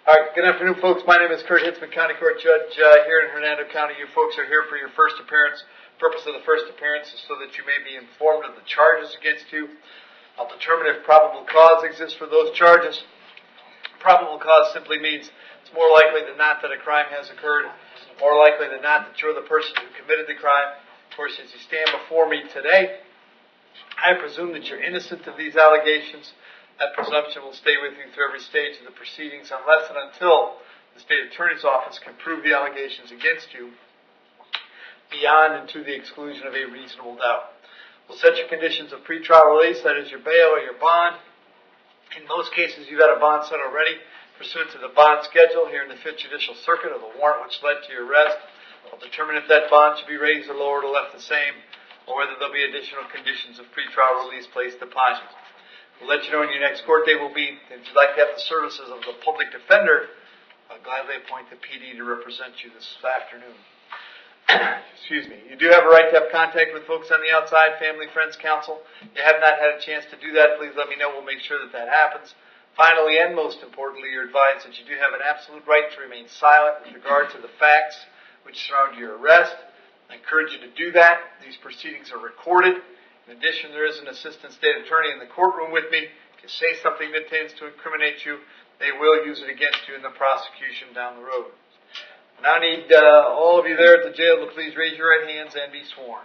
All right, good afternoon, folks. My name is Kurt Hitzemann, County Court Judge here in Hernando County. You folks are here for your first appearance. Purpose of the first appearance is so that you may be informed of the charges against you. I'll determine if probable cause exists for those charges. Probable cause simply means it's more likely than not that a crime has occurred, more likely than not that you're the person who committed the crime. Of course, as you stand before me today, I presume that you're innocent of these allegations. That presumption will stay with you through every stage of the proceedings unless and until the State Attorney's Office can prove the allegations against you beyond and to the exclusion of a reasonable doubt. We'll set your conditions of pretrial release, that is your bail or your bond. In most cases, you've had a bond set already pursuant to the bond schedule here in the 5th Judicial Circuit or the warrant which led to your arrest. I'll determine if that bond should be raised or lowered or left the same, or whether there'll be additional conditions of pretrial release placed upon you. We'll let you know when your next court date will be. If you'd like to have the services of the public defender, I'll gladly appoint the PD to represent you this afternoon. Excuse me. You do have a right to have contact with folks on the outside, family, friends, counsel. If you have not had a chance to do that, please let me know. We'll make sure that that happens. Finally, and most importantly, you're advised that you do have an absolute right to remain silent with regard to the facts which surround your arrest. I encourage you to do that. These proceedings are recorded. In addition, there is an assistant state attorney in the courtroom with me. If you say something that tends to incriminate you, they will use it against you in the prosecution down the road. I now need all of you there at the jail to please raise your right hands and be sworn.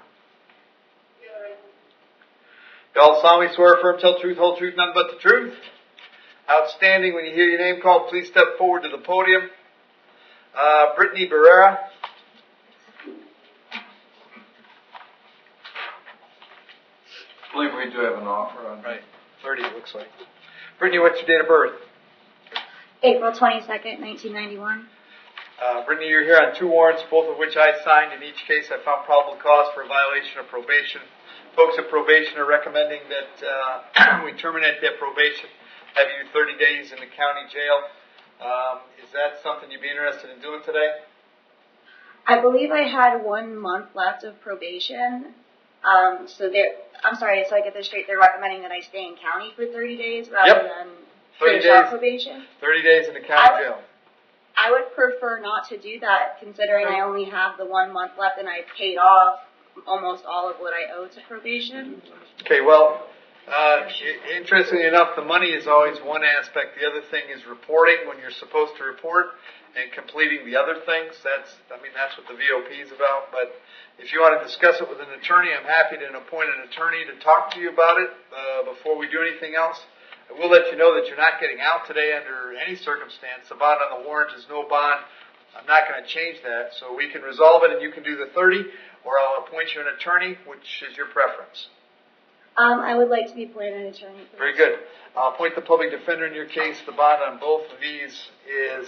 You all solemnly swear, affirm, tell truth, whole truth, nothing but the truth. Outstanding. When you hear your name called, please step forward to the podium. Brittany Barrera. I believe we do have an offer on. Right. 30 it looks like. Brittany, what's your date of birth? April 22nd, 1991. Brittany, you're here on 2 warrants, both of which I signed. In each case, I found probable cause for a violation of probation. Folks at probation are recommending that we terminate that probation, have you 30 days in the county jail. Is that something you'd be interested in doing today? I believe I had 1 month left of probation. I'm sorry, so I get this straight, they're recommending that I stay in county for 30 days rather than finish out probation? 30 days in the county jail. I would prefer not to do that, considering I only have the 1 month left and I paid off almost all of what I owe to probation. Okay, well, interestingly enough, the money is always one aspect. The other thing is reporting when you're supposed to report and completing the other things. That's what the VOP is about. But if you want to discuss it with an attorney, I'm happy to appoint an attorney to talk to you about it before we do anything else. I will let you know that you're not getting out today under any circumstance. The bond on the warrant is no bond. I'm not going to change that. So we can resolve it and you can do the 30, or I'll appoint you an attorney, which is your preference. I would like to be appointed an attorney. Please. Very good. I'll appoint the public defender in your case. The bond on both of these is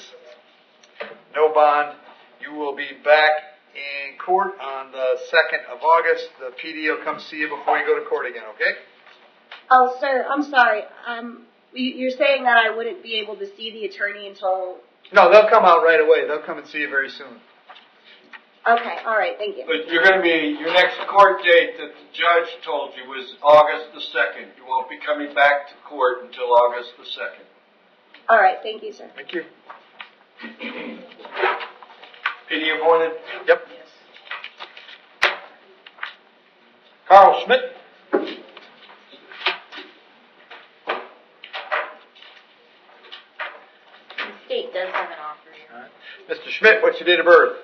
no bond. You will be back in court on the 2nd of August. The PD will come see you before you go to court again, okay? Oh, sir, I'm sorry. You're saying that I wouldn't be able to see the attorney until... No, they'll come out right away. They'll come and see you very soon. Okay, all right, thank you. But you're going to be, your next court date that the judge told you was August the 2nd. You won't be coming back to court until August the 2nd. All right, thank you, sir. Thank you. PD appointed? Yep. Yes. Carl Schmidt. The state does have an offer here. All right. Mr. Schmidt, what's your date of birth?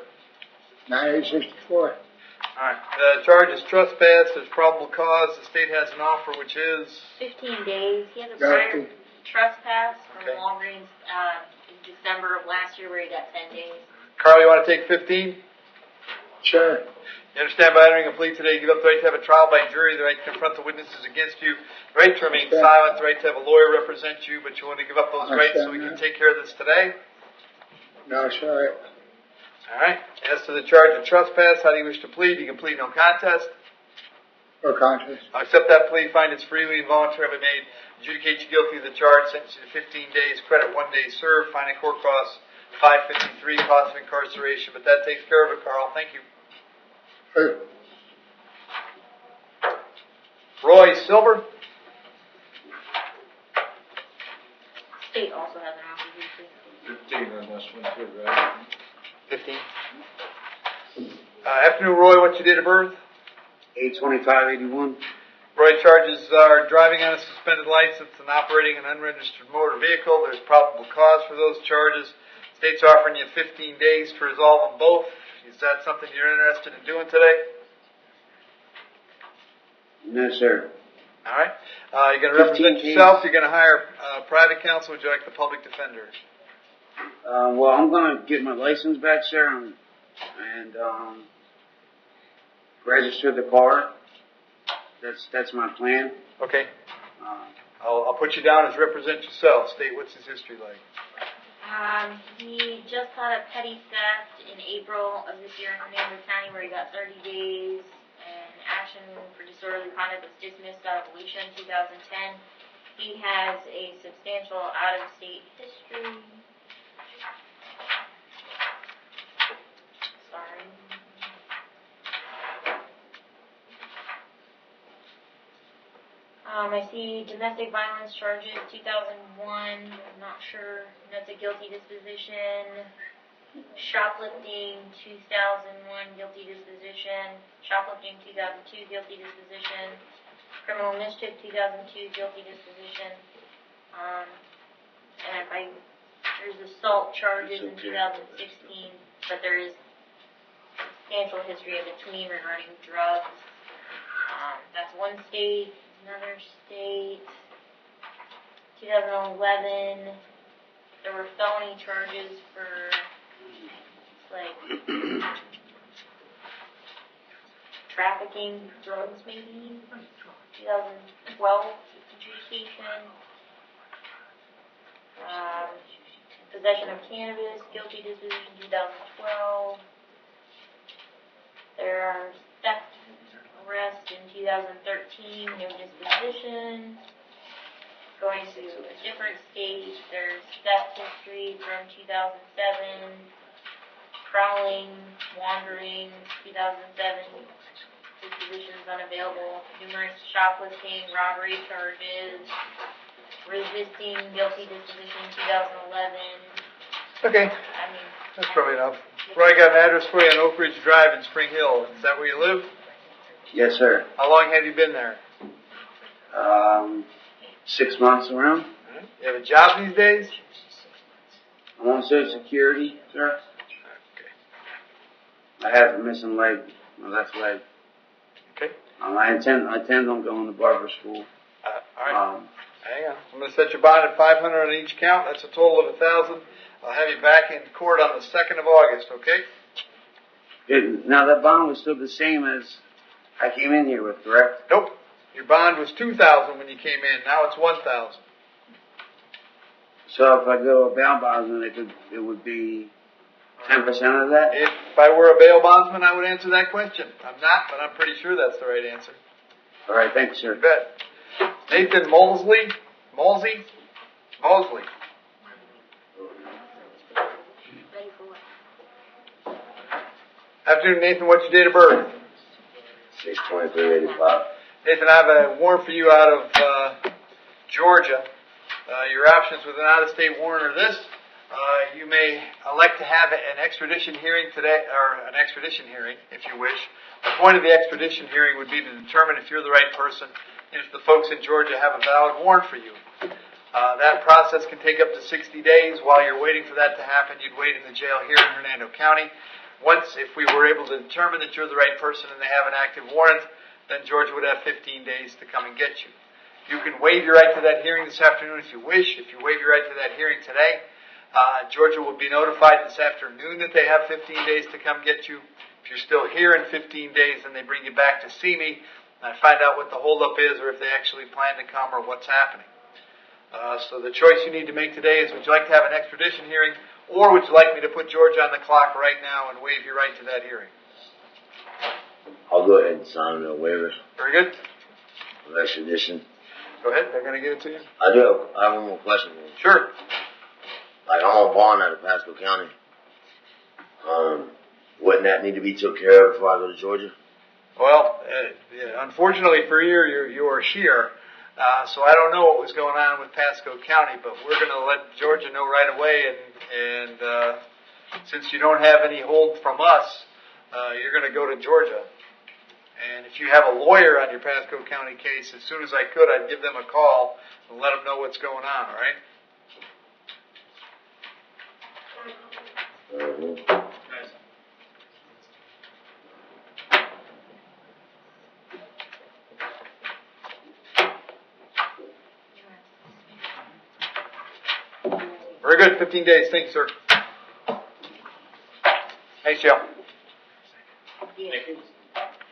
1964. All right. The charge is trespass. There's probable cause. The state has an offer, which is 15 days. He has a prior trespass from Okay. Walgreens in December of last year where he got 10 days. Carl, you want to take 15? Sure. You understand by entering a plea today, you give up the right to have a trial by jury, the right to confront the witnesses against you, the right to remain silent, the right to have a lawyer represent you, but you want to give up those rights so we can take care of this today? No, sorry. All right. As to the charge of trespass, how do you wish to plead? You can plead no contest. No contest. I accept that plea, find it's freely and voluntarily made, adjudicate you guilty of the charge, sentence you to 15 days, credit 1 day served, finding court costs $553, cost of incarceration, but that takes care of it, Carl. Thank you. Hey. Roy Silver. State also has an offer here too. 15 on this one too, right? 15. Afternoon, Roy. What's your date of birth? 8/25/81. Roy, charges are driving on a suspended license and operating an unregistered motor vehicle. There's probable cause for those charges. State's offering you 15 days to resolve them both. Is that something you're interested in doing today? No, sir. All right. You're going to represent 15 yourself. You're going to hire private counsel. Would you like the public defender? Well, I'm gonna get my license back, sir, and register the car. That's my plan. Okay. Uh, I'll put you down as represent yourself. State, what's his history like? He just had a petty theft in April of this year in Hernando County where he got 30 days, and action for disorderly conduct was dismissed out of Alicia in 2010. He has a substantial out-of-state history. Sorry. I see domestic violence charges, 2001, I'm not sure, that's a guilty disposition. Shoplifting, 2001, guilty disposition. Shoplifting, 2002, guilty disposition. Criminal mischief, 2002, guilty disposition. And there's assault charges in 2016, but there is substantial history of between regarding drugs. That's one state. Another state, 2011, there were felony charges for, trafficking drugs maybe, 2012 adjudication, possession of cannabis, guilty disposition, 2012, there are theft arrest in 2013, no disposition. Going to a different state, there's theft history from 2007, prowling, wandering, 2007, dispositions unavailable, numerous shoplifting, robbery charges, resisting, guilty disposition, 2011. Okay. That's probably enough. Roy, I got an address for you on Oak Ridge Drive in Spring Hill. Is that where you live? yes, sir. How long have you been there? 6 months around. You have a job these days? I'm on Social Security, sir. Okay. I have a missing leg, my left leg. Okay. I intend on going to barber school. All right. Hang on. I'm going to set your bond at $500 on each count. That's a total of $1,000. I'll have you back in court on the 2nd of August, okay? Now that bond was still the same as I came in here with, correct? Nope. Your bond was $2,000 when you came in. Now it's $1,000. So if I go a bail bondsman, it would be 10% of that? If I were a bail bondsman, I would answer that question. I'm not, but I'm pretty sure that's the right answer. All right, thank you, sir. You bet. Nathan Mosley. Ready for what? Afternoon, Nathan. What's your date of birth? 6/23/85. Nathan, I have a warrant for you out of Georgia. Your options with an out-of-state warrant are this. You may elect to have an extradition hearing today, or an extradition hearing, if you wish. The point of the extradition hearing would be to determine if you're the right person and if the folks in Georgia have a valid warrant for you. That process can take up to 60 days. While you're waiting for that to happen, you'd wait in the jail here in Hernando County. Once, if we were able to determine that you're the right person and they have an active warrant, then Georgia would have 15 days to come and get you. You can waive your right to that hearing this afternoon if you wish. If you waive your right to that hearing today, Georgia will be notified this afternoon that they have 15 days to come get you. If you're still here in 15 days, then they bring you back to see me, and I find out what the holdup is or if they actually plan to come or what's happening. So the choice you need to make today is, would you like to have an extradition hearing, or would you like me to put Georgia on the clock right now and waive your right to that hearing? I'll go ahead and sign the waiver Very good. of extradition. Go ahead. They're going to give it to you. I have one more question. Sure. Like, I'm on bond out of Pasco County. Wouldn't that need to be took care of before I go to Georgia? Well, unfortunately for you, you're here. So I don't know what was going on with Pasco County, but we're going to let Georgia know right away, And since you don't have any hold from us, you're going to go to Georgia. And if you have a lawyer on your Pasco County case, as soon as I could, I'd give them a call and let them know what's going on, all right? Very good, 15 days. Thank you, sir. Thanks, Joe. Yeah.